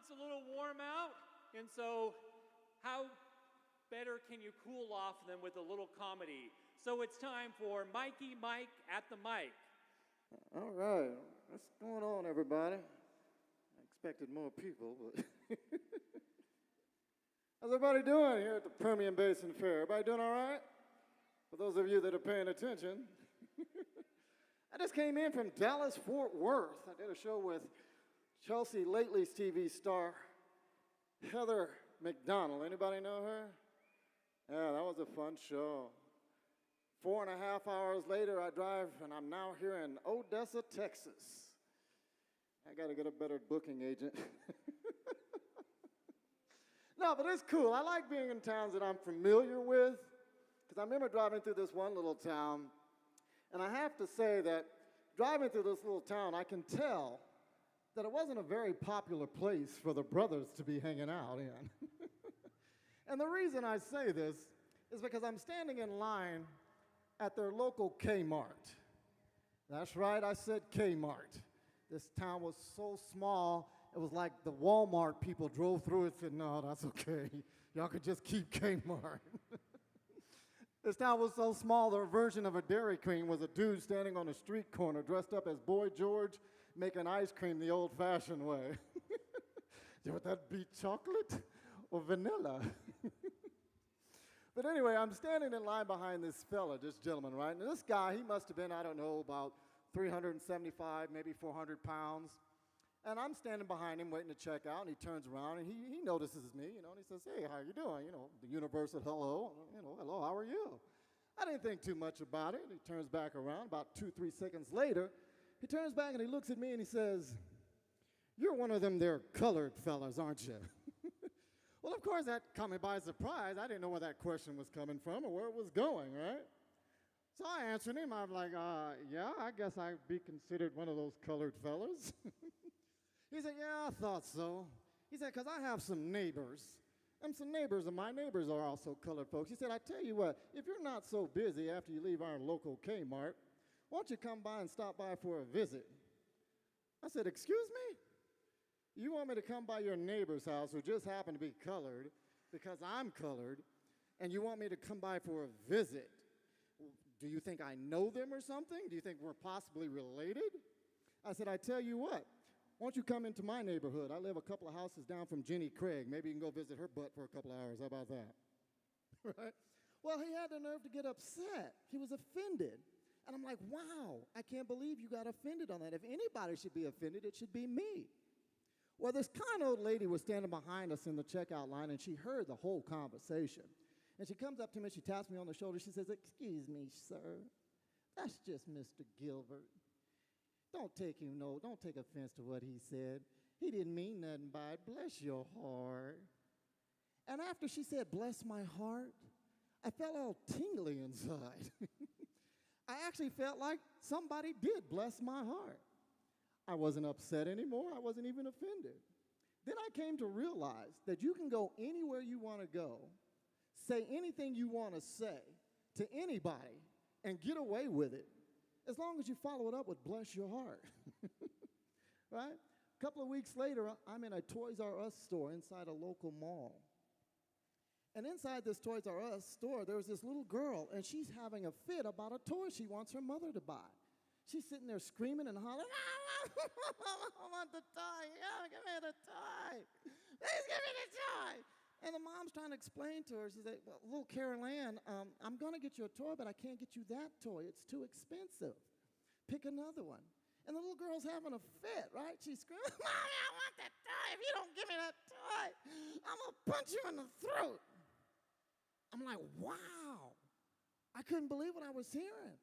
it's a little warm out, and so how better can you cool off than with a little comedy? So it's time for Mikey Mike at the mic. All right, what's going on, everybody? I expected more people, but how's everybody doing here at the Permian Basin Fair? Everybody doing all right? For those of you that are paying attention, I just came in from Dallas, Fort Worth. I did a show with Chelsea Lately's TV star, Heather McDonald. Anybody know her? Yeah, that was a fun show. 4.5 hours later, I drive, and I'm now here in Odessa, Texas. I got to get a better booking agent. No, but it's cool. I like being in towns that I'm familiar with, because I remember driving through this one little town, and I have to say that driving through this little town, I can tell that it wasn't a very popular place for the brothers to be hanging out in. And the reason I say this is because I'm standing in line at their local Kmart. That's right, I said Kmart. This town was so small, it was like the Walmart people drove through it and said, no, that's okay. Y'all could just keep Kmart. This town was so small, their version of a Dairy Queen was a dude standing on a street corner dressed up as Boy George making ice cream the old-fashioned way. Would that be chocolate or vanilla? But anyway, I'm standing in line behind this fella, this gentleman, right? And this guy, he must have been, I don't know, about 375, maybe 400 pounds. And I'm standing behind him waiting to check out, and he turns around, and he notices me, and he says, hey, how you doing? The universal hello, hello, how are you? I didn't think too much about it. He turns back around. About 2-3 seconds later, he turns back, and he looks at me, and he says, you're one of them there colored fellas, aren't you? Well, of course, that caught me by surprise. I didn't know where that question was coming from or where it was going, right? So I answered him. I'm like, yeah, I guess I'd be considered one of those colored fellas. He said, yeah, I thought so. He said, because I have some neighbors, and some neighbors of my neighbors are also colored folks. He said, I tell you what, if you're not so busy after you leave our local Kmart, why don't you come by and stop by for a visit? I said, excuse me? You want me to come by your neighbor's house who just happened to be colored because I'm colored, and you want me to come by for a visit? Do you think I know them or something? Do you think we're possibly related? I said, I tell you what, why don't you come into my neighborhood? I live a couple of houses down from Jenny Craig. Maybe you can go visit her butt for a couple of hours. How about that? Right? Well, he had the nerve to get upset. He was offended. And I'm like, wow, I can't believe you got offended on that. If anybody should be offended, it should be me. Well, this kind old lady was standing behind us in the checkout line, and she heard the whole conversation. And she comes up to me, she taps me on the shoulder, she says, excuse me, sir, that's just Mr. Gilbert. Don't take offense to what he said. He didn't mean nothing by it. Bless your heart. And after she said, bless my heart, I felt all tingly inside. I actually felt like somebody did bless my heart. I wasn't upset anymore. I wasn't even offended. Then I came to realize that you can go anywhere you want to go, say anything you want to say to anybody, and get away with it, as long as you follow it up with bless your heart. Right? A couple of weeks later, I'm in a Toys R Us store inside a local mall. And inside this Toys R Us store, there's this little girl, and she's having a fit about a toy she wants her mother to buy. She's sitting there screaming and hollering, I want the toy. Yeah, give me the toy. Please give me the toy. And the mom's trying to explain to her. She said, well, little Carol Ann, I'm going to get you a toy, but I can't get you that toy. It's too expensive. Pick another one. And the little girl's having a fit, right? She's screaming, Mommy, I want that toy. If you don't give me that toy, I'm going to punch you in the throat. I'm like, wow. I couldn't believe what I was hearing.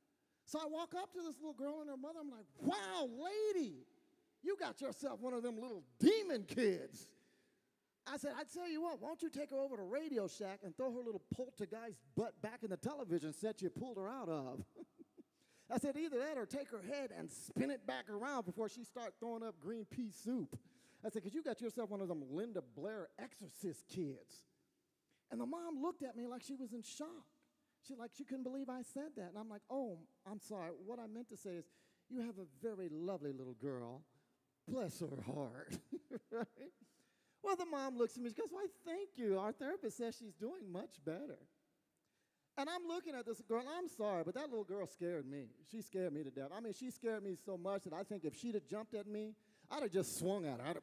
So I walk up to this little girl and her mother. I'm like, wow, lady, you got yourself one of them little demon kids. I said, I tell you what, why don't you take her over to Radio Shack and throw her little poltergeist butt back in the television set you pulled her out of. I said, either that or take her head and spin it back around before she starts throwing up green pea soup. I said, because you got yourself one of them Linda Blair exorcist kids. And the mom looked at me like she was in shock. She couldn't believe I said that. And I'm like, oh, I'm sorry. What I meant to say is, you have a very lovely little girl. Bless her heart. Right? Well, the mom looks at me, she goes, why, thank you. Our therapist says she's doing much better. And I'm looking at this girl, and I'm sorry, but that little girl scared me. She scared me to death. I mean, she scared me so much that I think if she'd have jumped at me, I'd have just swung at her.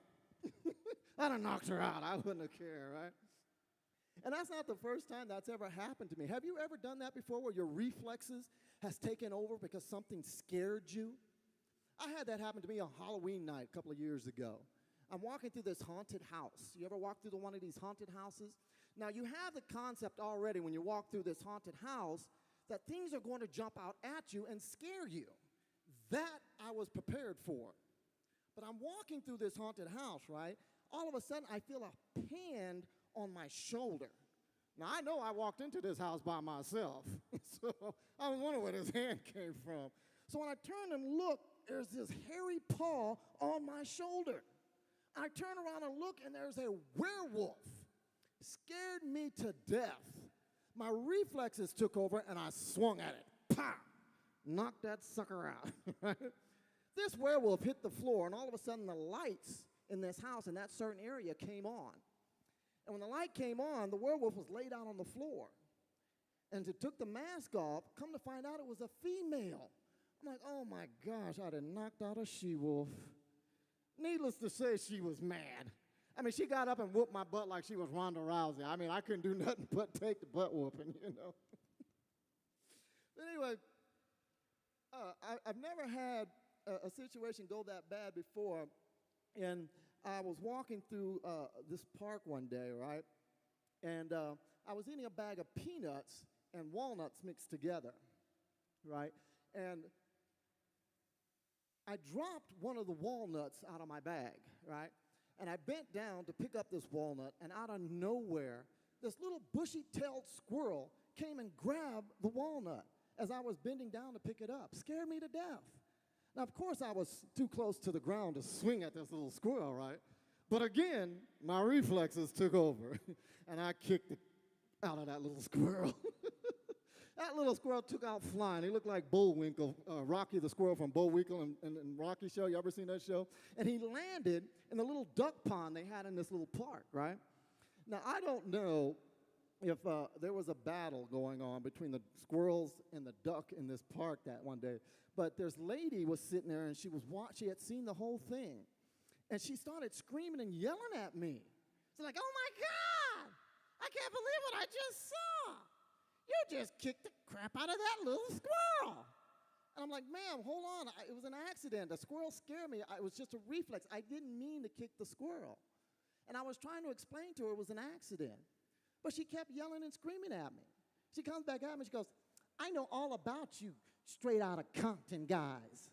I'd have knocked her out. I wouldn't have cared, right? And that's not the first time that's ever happened to me. Have you ever done that before where your reflexes has taken over because something scared you? I had that happen to me on Halloween night a couple of years ago. I'm walking through this haunted house. You ever walk through one of these haunted houses? Now, you have the concept already when you walk through this haunted house that things are going to jump out at you and scare you. That I was prepared for. But I'm walking through this haunted house, right? All of a sudden, I feel a hand on my shoulder. Now, I know I walked into this house by myself, so I was wondering where this hand came from. So when I turn and look, there's this hairy paw on my shoulder. I turn around and look, and there's a werewolf. Scared me to death. My reflexes took over, and I swung at it. Pow! Knocked that sucker out. Right? This werewolf hit the floor, and all of a sudden, the lights in this house in that certain area came on. And when the light came on, the werewolf was laid out on the floor. And it took the mask off, come to find out it was a female. I'm like, oh my gosh, I'd have knocked out a she-wolf. Needless to say, she was mad. I mean, she got up and whooped my butt like she was Ronda Rousey. I mean, I couldn't do nothing but take the butt whooping, you know. But anyway, I've never had a situation go that bad before. And I was walking through this park one day, right? And I was eating a bag of peanuts and walnuts mixed together, right? And I dropped one of the walnuts out of my bag, right? And I bent down to pick up this walnut, and out of nowhere, this little bushy-tailed squirrel came and grabbed the walnut as I was bending down to pick it up. Scared me to death. Now, of course, I was too close to the ground to swing at this little squirrel, right? But again, my reflexes took over, and I kicked it out of that little squirrel. That little squirrel took out flying. He looked like Bullwinkle, Rocky the squirrel from Bullwinkle and Rocky show. You ever seen that show? And he landed in the little duck pond they had in this little park, right? Now, I don't know if there was a battle going on between the squirrels and the duck in this park that one day. But this lady was sitting there, and she had seen the whole thing. And she started screaming and yelling at me. She's like, oh, my God, I can't believe what I just saw. You just kicked the crap out of that little squirrel. And I'm like, ma'am, hold on. It was an accident. The squirrel scared me. It was just a reflex. I didn't mean to kick the squirrel. And I was trying to explain to her it was an accident. But she kept yelling and screaming at me. She comes back at me. She goes, I know all about you straight out of Compton guys.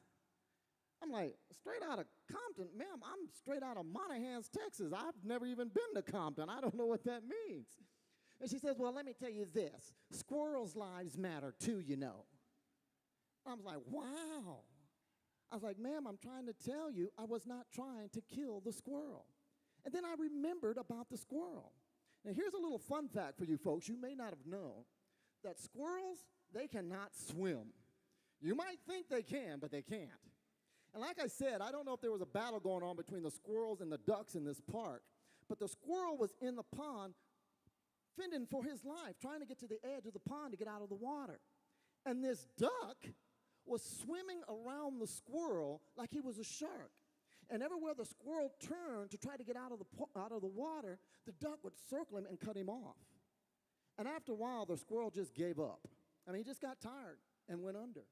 I'm like, straight out of Compton? Ma'am, I'm straight out of Monahans, Texas. I've never even been to Compton. I don't know what that means. And she says, well, let me tell you this. Squirrels' lives matter too, you know. I was like, wow. I was like, ma'am, I'm trying to tell you I was not trying to kill the squirrel. And then I remembered about the squirrel. Now, here's a little fun fact for you folks. You may not have known that squirrels, they cannot swim. You might think they can, but they can't. And like I said, I don't know if there was a battle going on between the squirrels and the ducks in this park, but the squirrel was in the pond fending for his life, trying to get to the edge of the pond to get out of the water. And this duck was swimming around the squirrel like he was a shark. And everywhere the squirrel turned to try to get out of the water, the duck would circle him and cut him off. And after a while, the squirrel just gave up. I mean, he just got tired and went under.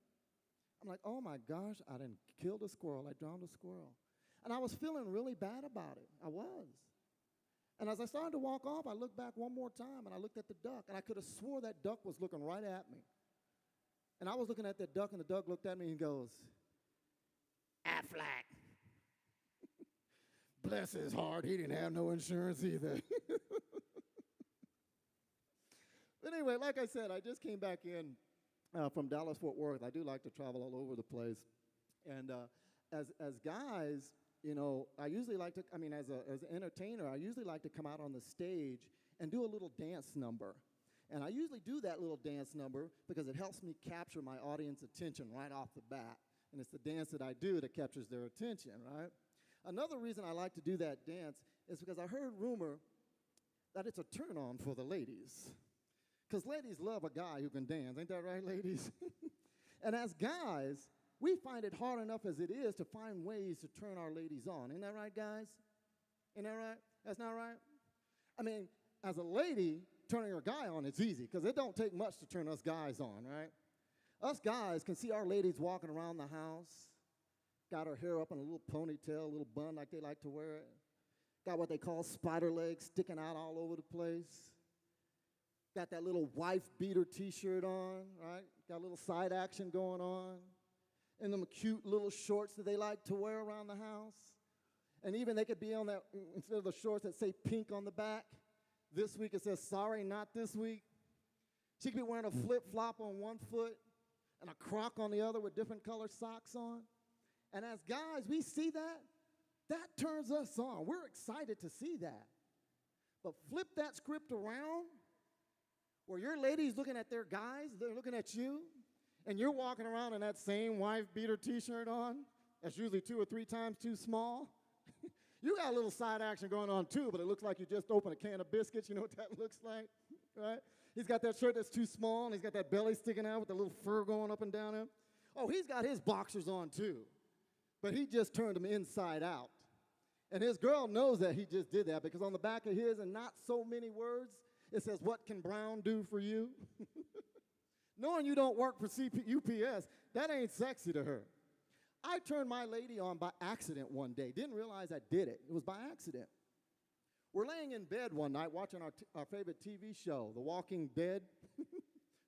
I'm like, oh my gosh, I didn't kill the squirrel. I drowned the squirrel. And I was feeling really bad about it. I was. And as I started to walk off, I looked back one more time, and I looked at the duck, and I could have swore that duck was looking right at me. And I was looking at that duck, and the duck looked at me and goes, Aflac. Bless his heart, he didn't have no insurance either. But anyway, like I said, I just came back in from Dallas-Fort Worth. I do like to travel all over the place. And as guys, you know, I usually like to, as an entertainer, I usually like to come out on the stage and do a little dance number. And I usually do that little dance number because it helps me capture my audience attention right off the bat. And it's the dance that I do that captures their attention, right? Another reason I like to do that dance is because I heard rumor that it's a turn on for the ladies. Because ladies love a guy who can dance. Ain't that right, ladies? And as guys, we find it hard enough as it is to find ways to turn our ladies on. Ain't that right, guys? Ain't that right? That's not right? I mean, as a lady, turning a guy on, it's easy because it don't take much to turn us guys on, right? Us guys can see our ladies walking around the house, got her hair up in a little ponytail, a little bun like they like to wear it, got what they call spider legs sticking out all over the place, got that little wife beater t-shirt on, right? Got a little side action going on, and them cute little shorts that they like to wear around the house. And even they could be on that, instead of the shorts that say pink on the back, this week it says, sorry, not this week. She could be wearing a flip-flop on one foot and a Croc on the other with different colored socks on. And as guys, we see that. That turns us on. We're excited to see that. But flip that script around where your ladies looking at their guys, they're looking at you, and you're walking around in that same wife beater t-shirt on. That's usually 2 or 3 times too small. You got a little side action going on too, but it looks like you just opened a can of biscuits. You know what that looks like, right? He's got that shirt that's too small, and he's got that belly sticking out with the little fur going up and down him. Oh, he's got his boxers on too, but he just turned them inside out. And his girl knows that he just did that because on the back of his, and not so many words, it says, what can Brown do for you? Knowing you don't work for UPS, that ain't sexy to her. I turned my lady on by accident one day. Didn't realize I did it. It was by accident. We're laying in bed one night watching our favorite TV show, The Walking Dead.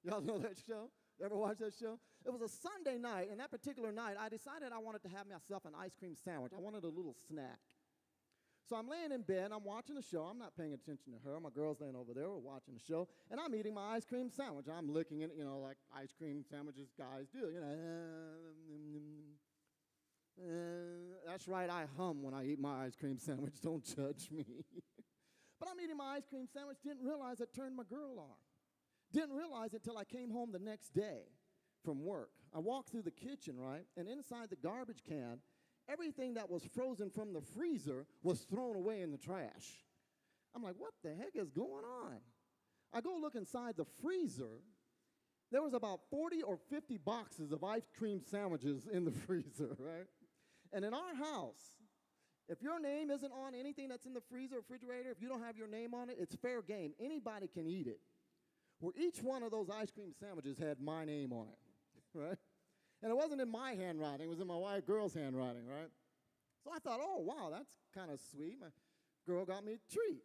Y'all know that show? Ever watch that show? It was a Sunday night, and that particular night, I decided I wanted to have myself an ice cream sandwich. I wanted a little snack. So I'm laying in bed, I'm watching the show. I'm not paying attention to her. My girl's laying over there. We're watching the show, and I'm eating my ice cream sandwich. I'm licking it, like ice cream sandwiches guys do, That's right, I hum when I eat my ice cream sandwich. Don't judge me. But I'm eating my ice cream sandwich, didn't realize it turned my girl on. Didn't realize it till I came home the next day from work. I walked through the kitchen, right, and inside the garbage can, everything that was frozen from the freezer was thrown away in the trash. I'm like, what the heck is going on? I go look inside the freezer. There was about 40 or 50 boxes of ice cream sandwiches in the freezer, right? And in our house, if your name isn't on anything that's in the freezer or refrigerator, if you don't have your name on it, it's fair game. Anybody can eat it. Well, each one of those ice cream sandwiches had my name on it, right? And it wasn't in my handwriting. It was in my wife girl's handwriting, right? So I thought, oh, wow, that's kind of sweet. My girl got me a treat.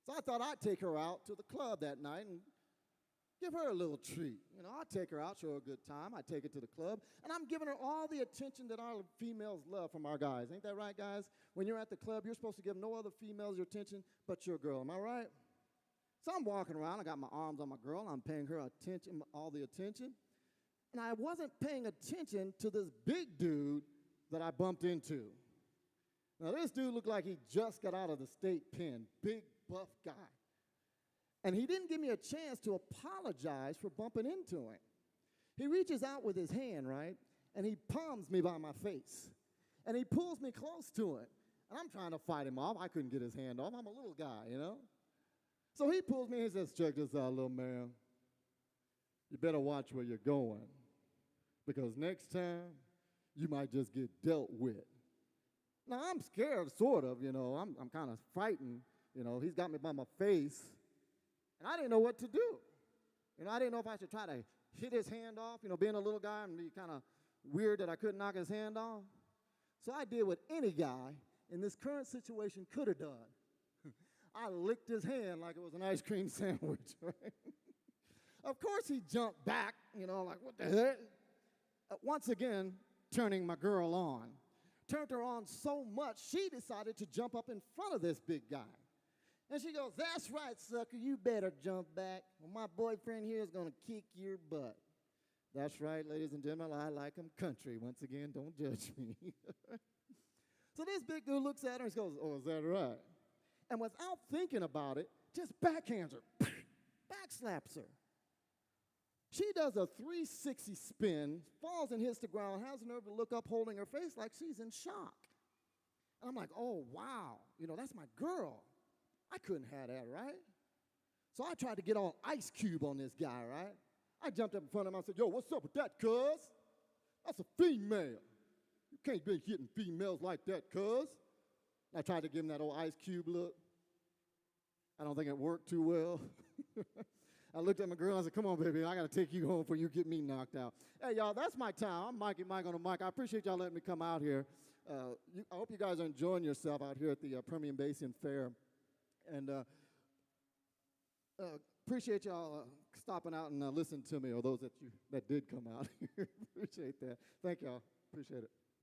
So I thought I'd take her out to the club that night and give her a little treat. I'd take her out, show her a good time. I'd take her to the club. And I'm giving her all the attention that our females love from our guys. Ain't that right, guys? When you're at the club, you're supposed to give no other females your attention but your girl. Am I right? So I'm walking around. I got my arms on my girl. I'm paying her attention, all the attention. And I wasn't paying attention to this big dude that I bumped into. Now, this dude looked like he just got out of the state pen. Big, buff guy. And he didn't give me a chance to apologize for bumping into him. He reaches out with his hand, right? And he palms me by my face. And he pulls me close to it. And I'm trying to fight him off. I couldn't get his hand off. I'm a little guy, So he pulls me and he says, check this out, little man. You better watch where you're going. Because next time, you might just get dealt with. Now, I'm scared, sort of, I'm kind of frightened. He's got me by my face. And I didn't know what to do. I didn't know if I should try to hit his hand off, being a little guy and be kind of weird that I couldn't knock his hand off. So I did what any guy in this current situation could have done. I licked his hand like it was an ice cream sandwich, right? Of course he jumped back, like, what the heck? Once again, turning my girl on. Turned her on so much, she decided to jump up in front of this big guy. And she goes, that's right, sucker, you better jump back. Well, my boyfriend here is going to kick your butt. That's right, ladies and gentlemen, I like him country. Once again, don't judge me. So this big dude looks at her and goes, oh, is that right? And without thinking about it, just backhands her, backslaps her. She does a 360 spin, falls and hits the ground, has the nerve to look up holding her face like she's in shock. And I'm like, oh, wow, that's my girl. I couldn't have that, right? So I tried to get all Ice Cube on this guy, right? I jumped up in front of him. I said, yo, what's up with that, cuz? That's a female. You can't be hitting females like that, cuz. I tried to give him that old Ice Cube look. I don't think it worked too well. I looked at my girl and I said, come on, baby, I got to take you home before you get me knocked out. Hey, y'all, that's my time. I'm Mikey Mike on the mic. I appreciate y'all letting me come out here. I hope you guys are enjoying yourself out here at the Permian Basin Fair. And appreciate y'all stopping out and listening to me, or those that did come out here. Appreciate that. Thank y'all. Appreciate it.